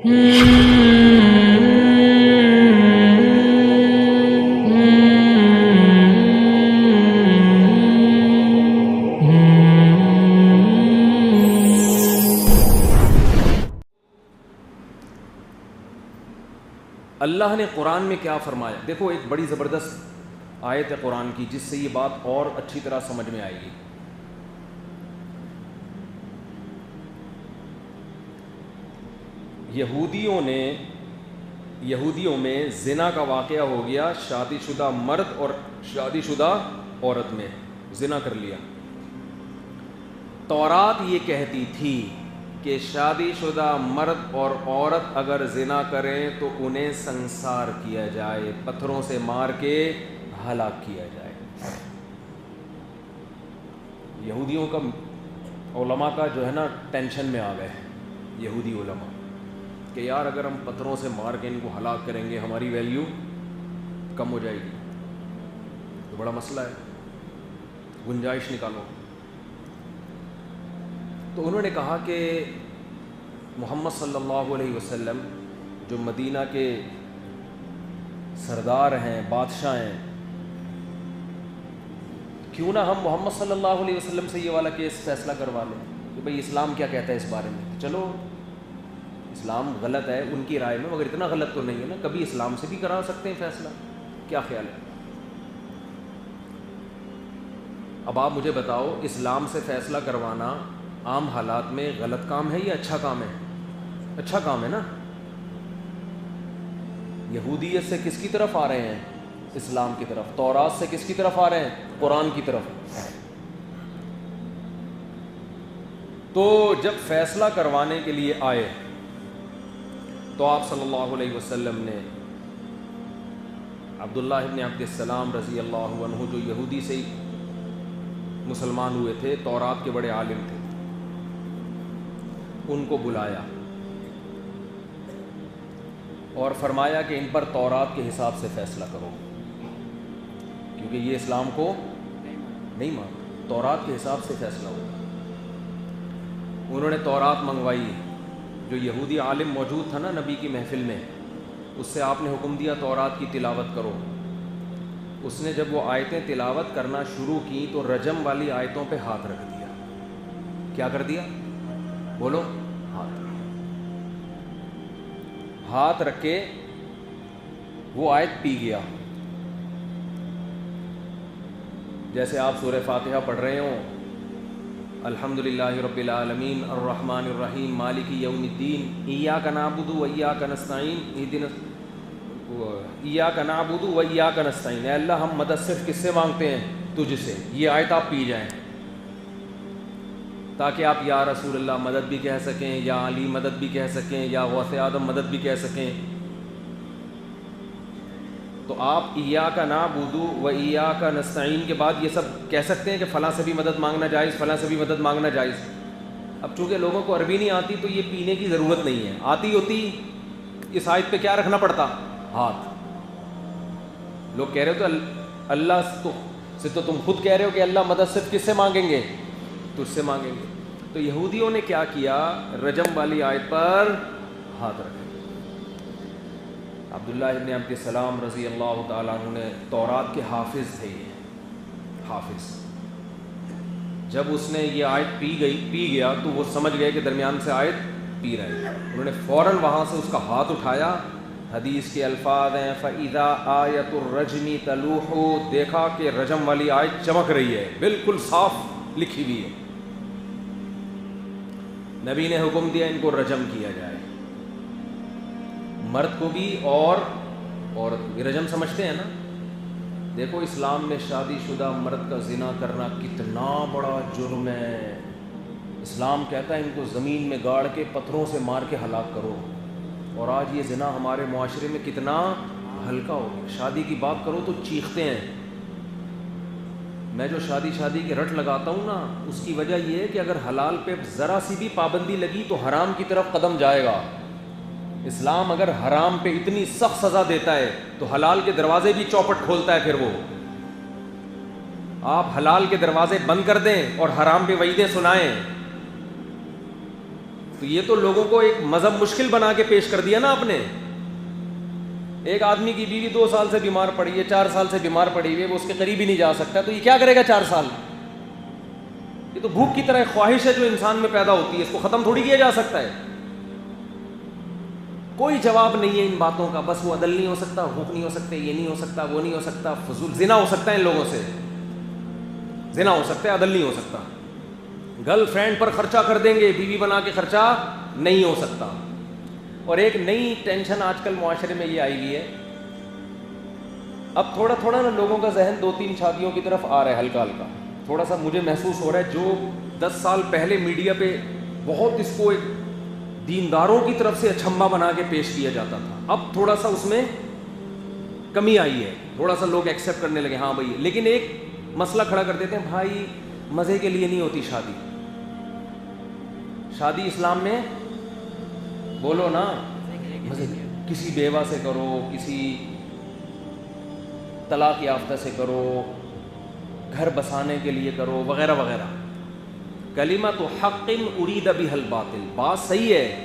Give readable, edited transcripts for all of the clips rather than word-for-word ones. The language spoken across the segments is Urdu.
اللہ نے قرآن میں کیا فرمایا؟ دیکھو ایک بڑی زبردست آیت ہے قرآن کی جس سے یہ بات اور اچھی طرح سمجھ میں آئے گی. یہودیوں میں زنا کا واقعہ ہو گیا. شادی شدہ مرد اور شادی شدہ عورت میں زنا کر لیا. تورات یہ کہتی تھی کہ شادی شدہ مرد اور عورت اگر زنا کریں تو انہیں سنسار کیا جائے, پتھروں سے مار کے ہلاک کیا جائے. یہودیوں کا علماء کا جو ہے نا ٹینشن میں آ گئے یہودی علماء کہ یار اگر ہم پتھروں سے مار کے ان کو ہلاک کریں گے ہماری ویلیو کم ہو جائے گی. تو بڑا مسئلہ ہے, گنجائش نکالو. تو انہوں نے کہا کہ محمد صلی اللہ علیہ وسلم جو مدینہ کے سردار ہیں, بادشاہ ہیں, کیوں نہ ہم محمد صلی اللہ علیہ وسلم سے یہ والا کیس فیصلہ کروا لیں کہ بھئی اسلام کیا کہتا ہے اس بارے میں. چلو اسلام غلط ہے ان کی رائے میں, مگر اتنا غلط تو نہیں ہے نا, کبھی اسلام سے بھی کرا سکتے ہیں فیصلہ. کیا خیال ہے؟ اب آپ مجھے بتاؤ, اسلام سے فیصلہ کروانا عام حالات میں غلط کام ہے یا اچھا کام ہے؟ اچھا کام ہے نا. یہودیت سے کس کی طرف آ رہے ہیں؟ اسلام کی طرف. تورات سے کس کی طرف آ رہے ہیں؟ قرآن کی طرف. تو جب فیصلہ کروانے کے لیے آئے تو آپ صلی اللہ علیہ وسلم نے عبداللہ ابن عبد السلام رضی اللہ عنہ جو یہودی سے مسلمان ہوئے تھے, تورات کے بڑے عالم تھے, ان کو بلایا اور فرمایا کہ ان پر تورات کے حساب سے فیصلہ کرو, کیونکہ یہ اسلام کو نہیں مانتا, تورات کے حساب سے فیصلہ ہوگا. انہوں نے تورات منگوائی. جو یہودی عالم موجود تھا نا نبی کی محفل میں, اس سے آپ نے حکم دیا تورات کی تلاوت کرو. اس نے جب وہ آیتیں تلاوت کرنا شروع کی تو رجم والی آیتوں پہ ہاتھ رکھ دیا. کیا کر دیا؟ بولو. ہاتھ رکھ کے وہ آیت پی گیا. جیسے آپ سورہ فاتحہ پڑھ رہے ہوں, الحمدللہ رب العالمین الرحمن الرحیم مالک یوم الدین ایاک نعبد و ایاک نستعین ایاک نعبد و ایاک نستعین. اے اللہ ہم مدد صرف کس سے مانگتے ہیں؟ تجھ سے. یہ آیت آپ پی جائیں تاکہ آپ یا رسول اللہ مدد بھی کہہ سکیں, یا علی مدد بھی کہہ سکیں, یا غوث آدم مدد بھی کہہ سکیں. تو آپ ایاک نعبد و ایاک نستعین کے بعد یہ سب کہہ سکتے ہیں کہ فلاں سے بھی مدد مانگنا جائز, فلاں سے بھی مدد مانگنا جائز. اب چونکہ لوگوں کو عربی نہیں آتی تو یہ پینے کی ضرورت نہیں ہے. آتی ہوتی اس آیت پہ کیا رکھنا پڑتا؟ ہاتھ. لوگ کہہ رہے ہو تو اللہ سے تو تم خود کہہ رہے ہو کہ اللہ مدد صرف کس سے مانگیں گے؟ تجھ سے مانگیں گے. تو یہودیوں نے کیا کیا؟ رجم والی آیت پر ہاتھ رکھے. عبداللہ ابن عبد السلام رضی اللہ تعالیٰ عنہ نے تورات کے حافظ تھے, یہ حافظ. جب اس نے یہ آیت پی گیا تو وہ سمجھ گئے کہ درمیان سے آیت پی رہے ہیں. انہوں نے فوراً وہاں سے اس کا ہاتھ اٹھایا. حدیث کے الفاظ ہیں فَإِذَا آیَةُ الرَّجْمِ تَلُوحُ, دیکھا کہ رجم والی آیت چمک رہی ہے, بالکل صاف لکھی ہوئی ہے. نبی نے حکم دیا ان کو رجم کیا جائے, مرد کو بھی اور عورت کو بھی. رجم سمجھتے ہیں نا؟ دیکھو اسلام میں شادی شدہ مرد کا زنا کرنا کتنا بڑا جرم ہے. اسلام کہتا ہے ان کو زمین میں گاڑ کے پتھروں سے مار کے ہلاک کرو, اور آج یہ زنا ہمارے معاشرے میں کتنا ہلکا ہو گیا. شادی کی بات کرو تو چیختے ہیں. میں جو شادی کی رٹ لگاتا ہوں نا, اس کی وجہ یہ ہے کہ اگر حلال پہ ذرا سی بھی پابندی لگی تو حرام کی طرف قدم جائے گا. اسلام اگر حرام پہ اتنی سخت سزا دیتا ہے تو حلال کے دروازے بھی چوپٹ کھولتا ہے. پھر وہ آپ حلال کے دروازے بند کر دیں اور حرام پہ وعیدیں سنائیں. تو یہ تو لوگوں کو ایک مذہب مشکل بنا کے پیش کر دیا نا آپ نے. ایک آدمی کی بیوی 2 سال سے بیمار پڑی ہے, 4 سال سے بیمار پڑی ہوئی ہے, وہ اس کے قریب ہی نہیں جا سکتا, تو یہ کیا کرے گا 4 سال؟ یہ تو بھوک کی طرح ایک خواہش ہے جو انسان میں پیدا ہوتی ہے, اس کو ختم تھوڑی کیا جا سکتا ہے. کوئی جواب نہیں ہے ان باتوں کا, بس وہ عدل نہیں ہو سکتا, حقوق نہیں ہو سکتے, یہ نہیں ہو سکتا, وہ نہیں ہو سکتا, فضول زنا ہو سکتا ہے ان لوگوں سے, زنا ہو سکتا ہے, عدل نہیں ہو سکتا. گرل فرینڈ پر خرچہ کر دیں گے, بیوی بنا کے خرچہ نہیں ہو سکتا. اور ایک نئی ٹینشن آج کل معاشرے میں یہ آئی ہوئی ہے, اب تھوڑا تھوڑا نا لوگوں کا ذہن 2-3 شادیوں کی طرف آ رہا ہے, ہلکا ہلکا. تھوڑا سا مجھے محسوس ہو رہا ہے جو 10 سال پہلے میڈیا پہ بہت اس کو ایک دینداروں کی طرف سے اچھمبا بنا کے پیش کیا جاتا تھا, اب تھوڑا سا اس میں کمی آئی ہے, تھوڑا سا لوگ ایکسیپٹ کرنے لگے, ہاں بھائی. لیکن ایک مسئلہ کھڑا کر دیتے ہیں, بھائی مزے کے لیے نہیں ہوتی شادی. شادی اسلام میں بولو نا مزے, کسی بیوہ سے کرو, کسی طلاق یافتہ سے کرو, گھر بسانے کے لیے کرو, وغیرہ وغیرہ. کلمۃ حق ارید بها الباطل, بات صحیح ہے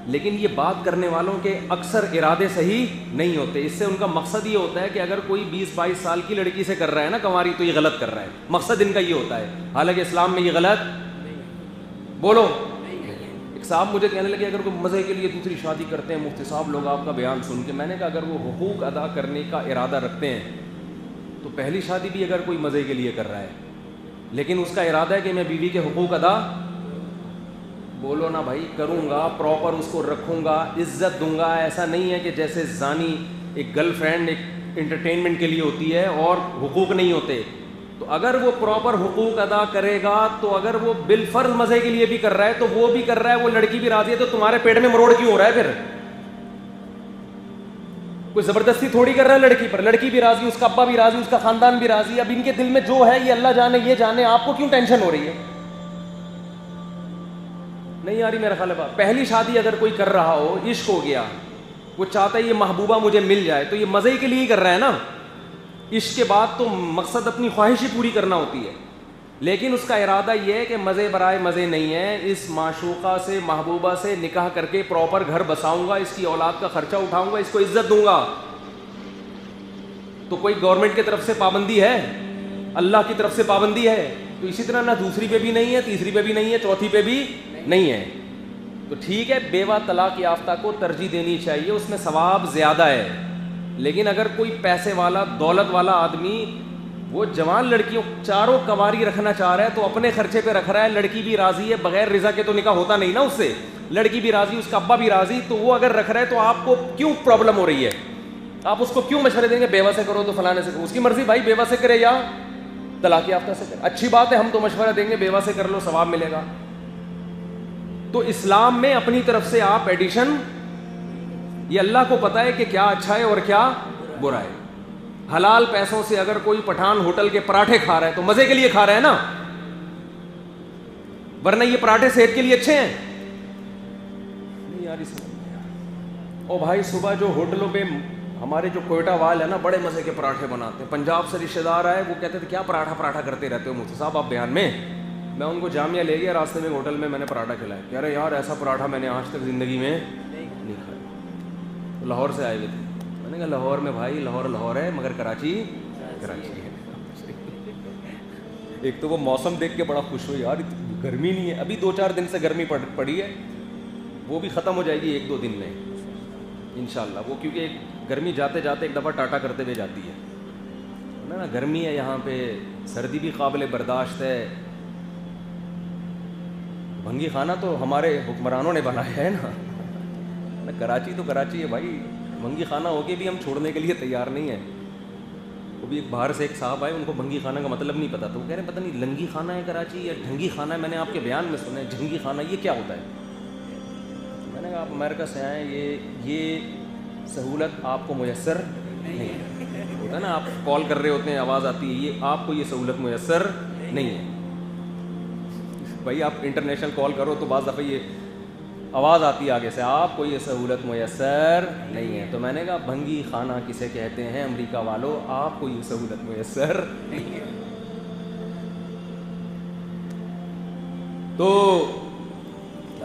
لیکن یہ بات کرنے والوں کے اکثر ارادے صحیح نہیں ہوتے. اس سے ان کا مقصد یہ ہوتا ہے کہ اگر کوئی 20-22 سال کی لڑکی سے کر رہا ہے نا کنواری, تو یہ غلط کر رہا ہے. مقصد ان کا یہ ہوتا ہے, حالانکہ اسلام میں یہ غلط بولو. ایک صاحب مجھے کہنے لگے اگر کوئی مزے کے لیے دوسری شادی کرتے ہیں مفتی صاحب لوگ آپ کا بیان سن کے, میں نے کہا اگر وہ حقوق ادا کرنے کا ارادہ رکھتے ہیں تو پہلی شادی بھی اگر کوئی مزے کے لیے کر رہا ہے, لیکن اس کا ارادہ ہے کہ میں بیوی کے حقوق ادا بولو نا بھائی کروں گا, پراپر اس کو رکھوں گا, عزت دوں گا. ایسا نہیں ہے کہ جیسے زانی ایک گرل فرینڈ ایک انٹرٹینمنٹ کے لیے ہوتی ہے اور حقوق نہیں ہوتے. تو اگر وہ پراپر حقوق ادا کرے گا, تو اگر وہ بالفرض مزے کے لیے بھی کر رہا ہے تو وہ بھی کر رہا ہے, وہ لڑکی بھی راضی ہے, تو تمہارے پیٹ میں مروڑ کیوں ہو رہا ہے پھر؟ کوئی زبردستی تھوڑی کر رہا ہے لڑکی پر, لڑکی بھی راضی, اس کا ابا بھی راضی, اس کا خاندان بھی راضی. اب ان کے دل میں جو ہے یہ اللہ جانے, یہ جانے, آپ کو کیوں ٹینشن ہو رہی ہے؟ نہیں آ رہی میرا خیال ہے بات. پہلی شادی اگر کوئی کر رہا ہو, عشق ہو گیا, وہ چاہتا ہے یہ محبوبہ مجھے مل جائے, تو یہ مزے کے لیے ہی کر رہا ہے نا. عشق کے بعد تو مقصد اپنی خواہش ہی پوری کرنا ہوتی ہے, لیکن اس کا ارادہ یہ ہے کہ مزے برائے مزے نہیں ہے, اس معشوقہ سے محبوبہ سے نکاح کر کے پراپر گھر بساؤں گا, اس کی اولاد کا خرچہ اٹھاؤں گا, اس کو عزت دوں گا. تو کوئی گورنمنٹ کی طرف سے پابندی ہے, اللہ کی طرف سے پابندی ہے, تو اسی طرح نہ دوسری پہ بھی نہیں ہے, تیسری پہ بھی نہیں ہے, چوتھی پہ بھی نہیں ہے. تو ٹھیک ہے بیوہ طلاق یافتہ کو ترجیح دینی چاہیے, اس میں ثواب زیادہ ہے. لیکن اگر کوئی پیسے والا دولت والا آدمی وہ جوان لڑکیوں چاروں کنواری رکھنا چاہ رہا ہے تو اپنے خرچے پہ رکھ رہا ہے, لڑکی بھی راضی ہے, بغیر رضا کے تو نکاح ہوتا نہیں نا اس سے, لڑکی بھی راضی, اس کا ابا بھی راضی, تو وہ اگر رکھ رہا ہے تو آپ کو کیوں پرابلم ہو رہی ہے؟ آپ اس کو کیوں مشورے دیں گے بیوہ سے کرو تو فلانے سے کرو؟ اس کی مرضی بھائی, بیوہ سے کرے یا طلاق یافتہ سے کرے. اچھی بات ہے, ہم تو مشورہ دیں گے بیوہ سے کر لو, ثواب ملے گا. تو اسلام میں اپنی طرف سے آپ ایڈیشن, یہ اللہ کو پتا ہے کہ کیا اچھا ہے اور کیا برا ہے. حلال پیسوں سے اگر کوئی پٹھان ہوٹل کے پراٹھے کھا رہا ہے تو مزے کے لیے کھا رہا ہے نا, ورنہ یہ پراٹھے صحت کے لیے اچھے ہیں نہیں یار. اس او بھائی صبح جو ہوٹلوں پہ ہمارے جو کوئٹہ وال ہے نا, بڑے مزے کے پراٹھے بناتے ہیں. پنجاب سے رشتے دار آئے, وہ کہتے تھے کیا پراٹھا کرتے رہتے ہو مفتی صاحب آپ بیان میں. میں ان کو جامعہ لے گیا, راستے میں ہوٹل میں نے پراٹھا کھلایا, کہہ رہے یار ایسا پراٹھا میں نے آج تک زندگی میں نہیں کھایا. لاہور سے آئے ہوئے تھے, میں نے کہا لاہور میں بھائی, لاہور ہے مگر کراچی ہے. ایک تو وہ موسم دیکھ کے بڑا خوش ہوئی, یار گرمی نہیں ہے, ابھی 2-4 دن سے گرمی پڑی ہے, وہ بھی ختم ہو جائے گی 1-2 دن میں انشاءاللہ. وہ کیونکہ گرمی جاتے جاتے ایک دفعہ ٹاٹا کرتے ہوئے جاتی ہے نا. گرمی ہے یہاں پہ, سردی بھی قابل برداشت ہے. بھنگی خانہ تو ہمارے حکمرانوں نے بنایا ہے نا. کراچی تو کراچی ہے بھائی, بھنگی خانہ ہو کے بھی ہم چھوڑنے کے لیے تیار نہیں ہیں. وہ بھی ایک باہر سے ایک صاحب آئے, ان کو بھنگی خانہ کا مطلب نہیں پتا, تو وہ کہہ رہے ہیں پتہ نہیں لنگی خانہ ہے کراچی یا ڈھنگی خانہ ہے. میں نے آپ کے بیان میں سنا ہے جھنگی خانہ, یہ کیا ہوتا ہے؟ میں نے کہا آپ امریکہ سے آئے, یہ سہولت آپ کو میسر نہیں ہوتا ہے نا. آپ کال کر رہے ہوتے ہیں, آواز آتی ہے, یہ آپ کو یہ سہولت میسر نہیں ہے بھائی. آپ انٹرنیشنل کال کرو تو بعض دفعہ یہ آواز آتی ہے آگے سے, آپ کو یہ سہولت میسر نہیں ہے. تو میں نے کہا بھنگی خانہ کسے کہتے ہیں امریکہ والوں, آپ کو یہ سہولت میسر نہیں ہے. تو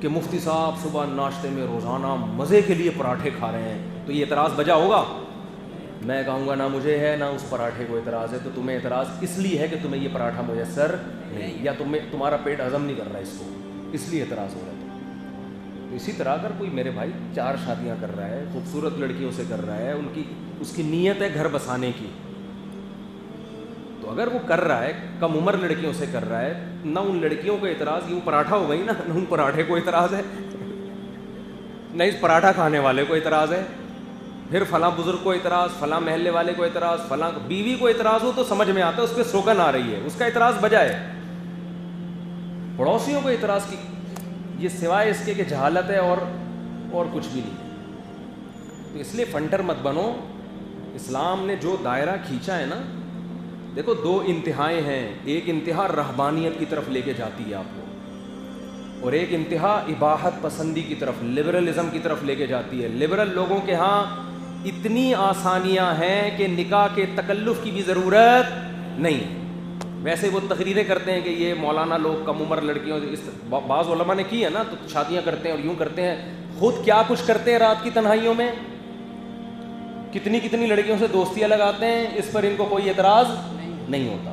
کہ مفتی صاحب صبح ناشتے میں روزانہ مزے کے لیے پراٹھے کھا رہے ہیں، تو یہ اعتراض بجا ہوگا؟ میں کہوں گا نہ مجھے ہے نہ اس پراٹھے کو اعتراض ہے، تو تمہیں اعتراض اس لیے ہے کہ تمہیں یہ پراٹھا میسر نہیں، یا تمہارا پیٹ ہضم نہیں کر رہا اس کو، اس لیے اعتراض ہو رہا ہے۔ تو اسی طرح اگر کوئی میرے بھائی 4 شادیاں کر رہا ہے، خوبصورت لڑکیوں سے کر رہا ہے، اس کی نیت ہے گھر بسانے کی، تو اگر وہ کر رہا ہے کم عمر لڑکیوں سے کر رہا ہے، نہ ان لڑکیوں کو اعتراض، یہ پراٹھا ہو گئی نا، نہ ان پراٹھے کو اعتراض ہے، نہ اس پراٹھا کھانے والے کو اعتراض ہے، پھر فلاں بزرگ کو اعتراض، فلاں محلے والے کو اعتراض، فلاں بیوی کو اعتراض ہو تو سمجھ میں آتا ہے، اس پہ سوگن آ رہی ہے، اس کا اعتراض بجا ہے۔ پڑوسیوں کو اعتراض کی یہ سوائے اس کے کہ جہالت ہے اور کچھ بھی نہیں۔ تو اس لیے فنٹر مت بنو۔ اسلام نے جو دائرہ کھینچا ہے نا، دیکھو 2 انتہائیں ہیں، ایک انتہا رہبانیت کی طرف لے کے جاتی ہے آپ کو، اور ایک انتہا اباحت پسندی کی طرف، لبرلزم کی طرف لے کے جاتی ہے۔ لبرل لوگوں کے ہاں اتنی آسانیاں ہیں کہ نکاح کے تکلف کی بھی ضرورت نہیں۔ ویسے وہ تقریریں کرتے ہیں کہ یہ مولانا لوگ کم عمر لڑکیوں، بعض علماء نے کی ہے نا، تو شادیاں کرتے ہیں اور یوں کرتے ہیں، خود کیا کچھ کرتے ہیں رات کی تنہائیوں میں، کتنی لڑکیوں سے دوستیاں لگاتے ہیں، اس پر ان کو کوئی اعتراض نہیں ہوتا۔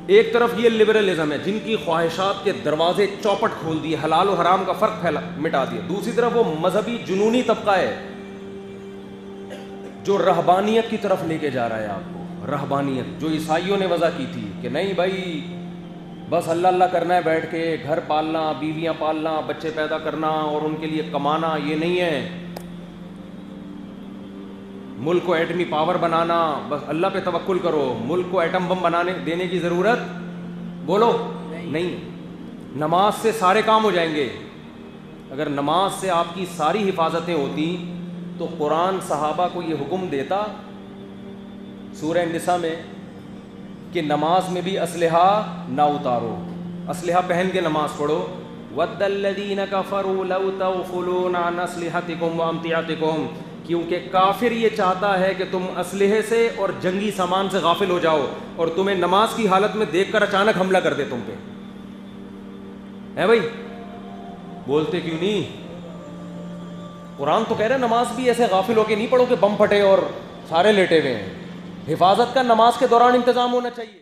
ایک طرف یہ لبرلزم ہے جن کی خواہشات کے دروازے چوپٹ کھول دیے، حلال و حرام کا فرق مٹا دیا۔ دوسری طرف وہ مذہبی جنونی طبقہ ہے جو رہبانیت کی طرف لے کے جا رہا ہے آپ کو۔ رہبانیت جو عیسائیوں نے وضع کی تھی کہ نہیں بھائی بس اللہ اللہ کرنا ہے بیٹھ کے، گھر پالنا، بیویاں پالنا، بچے پیدا کرنا اور ان کے لیے کمانا، یہ نہیں ہے۔ ملک کو ایٹمی پاور بنانا، بس اللہ پہ توکل کرو، ملک کو ایٹم بم دینے کی ضرورت بولو نہیں۔ نماز سے سارے کام ہو جائیں گے۔ اگر نماز سے آپ کی ساری حفاظتیں ہوتی تو قرآن صحابہ کو یہ حکم دیتا سورہ النساء میں کہ نماز میں بھی اسلحہ نہ اتارو، اسلحہ پہن کے نماز پڑھو۔ وَدَّ الَّذِينَ كَفَرُوا لَوْ تَغْفُلُونَ عَنْ أَسْلِحَتِكُمْ وَأَمْتِعَتِكُمْ، کیونکہ کافر یہ چاہتا ہے کہ تم اسلحے سے اور جنگی سامان سے غافل ہو جاؤ اور تمہیں نماز کی حالت میں دیکھ کر اچانک حملہ کر دے تم پہ۔ ہے بھائی بولتے کیوں نہیں؟ قرآن تو کہہ رہے نماز بھی ایسے غافل ہو کے نہیں پڑھو کہ بم پھٹے اور سارے لیٹے ہوئے ہیں۔ حفاظت کا نماز کے دوران انتظام ہونا چاہیے۔